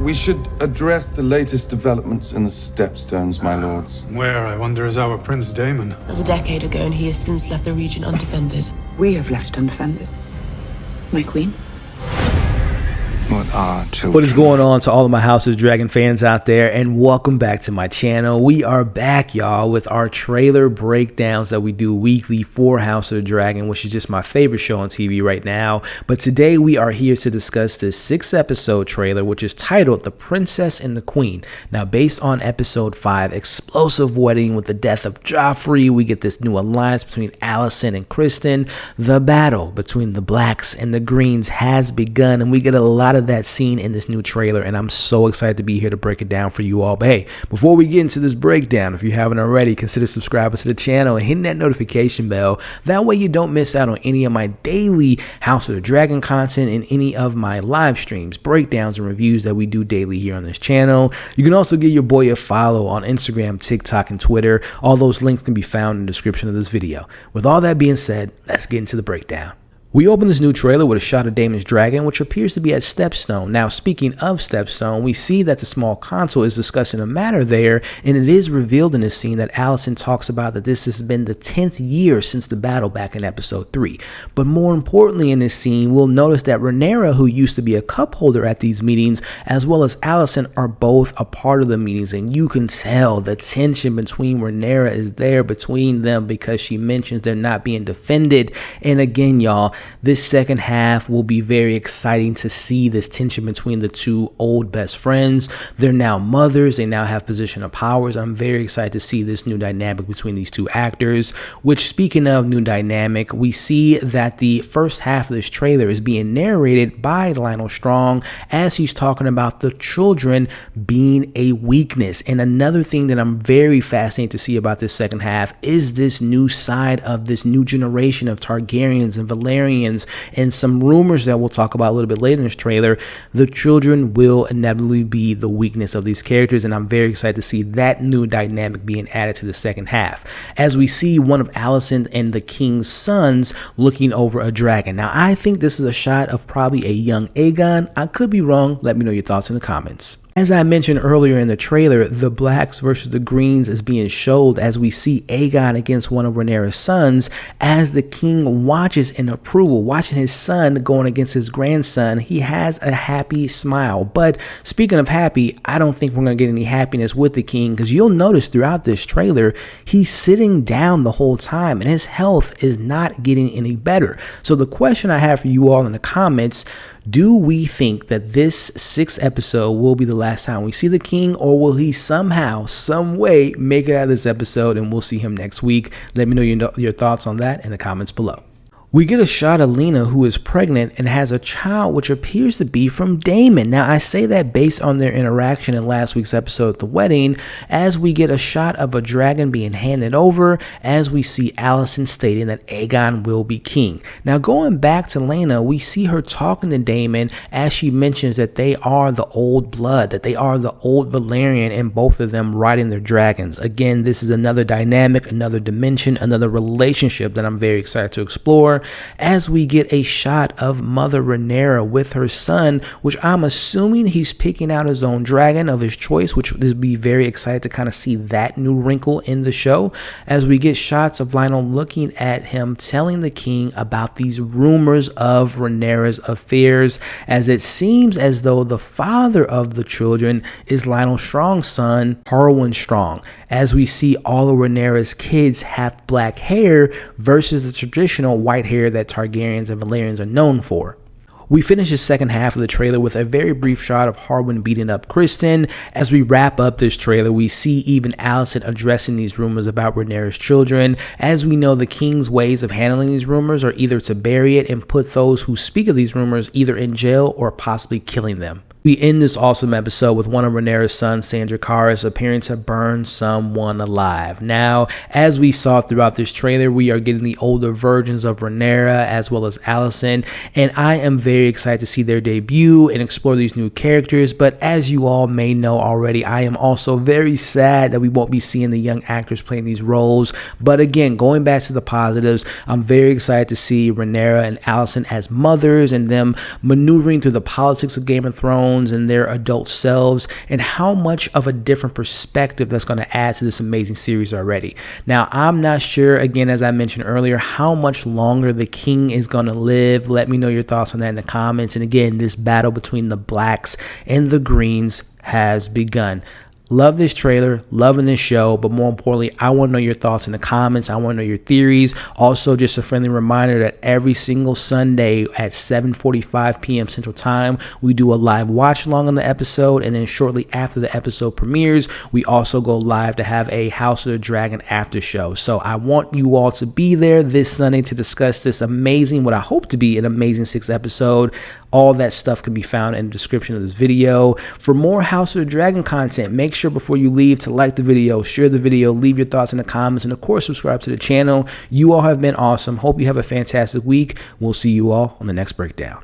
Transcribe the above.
We should address the latest developments in the Stepstones, my lords. Where, I wonder, is our Prince Dameon? It was a decade ago, and he has since left the region undefended. We have left undefended. My queen. What is going on to all of my House of Dragon fans out there, and welcome back to my channel. We are back, y'all, with our trailer breakdowns that we do weekly for House of Dragon, which is just my favorite show on TV right now. But today we are here to discuss this 6-episode trailer, which is titled The Princess and the Queen. Now, based on episode 5, Explosive Wedding with the death of Joffrey, we get this new alliance between Alicent and Kristen. The battle between the blacks and the greens has begun, and we get a lot of that scene in this new trailer, and I'm so excited to be here to break it down for you all. But hey, before we get into this breakdown, if you haven't already, consider subscribing to the channel and hitting that notification bell. That way you don't miss out on any of my daily House of the Dragon content and any of my live streams, breakdowns, and reviews that we do daily here on this channel. You can also give your boy a follow on Instagram, TikTok, and Twitter. All those links can be found in the description of this video. With all that being said, let's get into the breakdown. We open this new trailer with a shot of Daemon's dragon, which appears to be at Stepstone. Now, speaking of Stepstone, we see that the small console is discussing a matter there, and it is revealed in this scene that Alicent talks about that this has been the 10th year since the battle back in episode 3. But more importantly in this scene, we'll notice that Rhaenyra, who used to be a cup holder at these meetings, as well as Alicent, are both a part of the meetings, and you can tell the tension between Rhaenyra is there between them because she mentions they're not being defended. And again, y'all, this second half will be very exciting to see this tension between the two old best friends. They're now mothers. They now have position of powers. I'm very excited to see this new dynamic between these two actors, which, speaking of new dynamic, we see that the first half of this trailer is being narrated by Lionel Strong as he's talking about the children being a weakness. And another thing that I'm very fascinated to see about this second half is this new side of this new generation of Targaryens and Valerians, and some rumors that we'll talk about a little bit later in this trailer. The children will inevitably be the weakness of these characters, and I'm very excited to see that new dynamic being added to the second half, as we see one of Alicent and the king's sons looking over a dragon. Now, I think this is a shot of probably a young Aegon. I could be wrong. Let me know your thoughts in the comments. As I mentioned earlier in the trailer, the blacks versus the greens is being showed as we see Aegon against one of Rhaenyra's sons, as the king watches in approval, watching his son going against his grandson. He has a happy smile. But speaking of happy, I don't think we're going to get any happiness with the king, because you'll notice throughout this trailer, he's sitting down the whole time and his health is not getting any better. So the question I have for you all in the comments: do we think that this 6th episode will be the last time we see the king, or will he somehow, some way make it out of this episode and we'll see him next week? Let me know your thoughts on that in the comments below. We get a shot of Lena, who is pregnant and has a child which appears to be from Daemon. Now, I say that based on their interaction in last week's episode, The Wedding, as we get a shot of a dragon being handed over, as we see Alicent stating that Aegon will be king. Now, going back to Lena, we see her talking to Daemon as she mentions that they are the old blood, that they are the old Valerian, and both of them riding their dragons. Again, this is another dynamic, another dimension, another relationship that I'm very excited to explore, as we get a shot of Mother Rhaenyra with her son, which I'm assuming he's picking out his own dragon of his choice, which would be very excited to kind of see that new wrinkle in the show, as we get shots of Lionel looking at him, telling the king about these rumors of Rhaenyra's affairs, as it seems as though the father of the children is Lionel Strong's son, Harwin Strong, as we see all of Rhaenyra's kids have black hair versus the traditional white hair that Targaryens and Valerians are known for. We finish the second half of the trailer with a very brief shot of Harwin beating up Kristen. As we wrap up this trailer, we see even Alicent addressing these rumors about Rhaenyra's children. As we know, the king's ways of handling these rumors are either to bury it and put those who speak of these rumors either in jail or possibly killing them. We end this awesome episode with one of Rhaenyra's sons, Sandor Karis, appearing to burn someone alive. Now, as we saw throughout this trailer, we are getting the older versions of Rhaenyra as well as Alicent, and I am very excited to see their debut and explore these new characters. But as you all may know already, I am also very sad that we won't be seeing the young actors playing these roles. But again, going back to the positives, I'm very excited to see Rhaenyra and Alicent as mothers and them maneuvering through the politics of Game of Thrones, grown and their adult selves, and how much of a different perspective that's going to add to this amazing series already. Now, I'm not sure, again, as I mentioned earlier, how much longer the king is going to live. Let me know your thoughts on that in the comments. And again, this battle between the blacks and the greens has begun. Love this trailer, loving this show, but more importantly, I want to know your thoughts in the comments. I want to know your theories. Also, just a friendly reminder that every single Sunday at 7:45 p.m. Central Time, we do a live watch along on the episode, and then shortly after the episode premieres, we also go live to have a House of the Dragon after show. So I want you all to be there this Sunday to discuss this amazing, what I hope to be an amazing 6th episode. All that stuff can be found in the description of this video. For more House of the Dragon content, make sure before you leave to like the video, share the video, leave your thoughts in the comments, and of course, subscribe to the channel. You all have been awesome. Hope you have a fantastic week. We'll see you all on the next breakdown.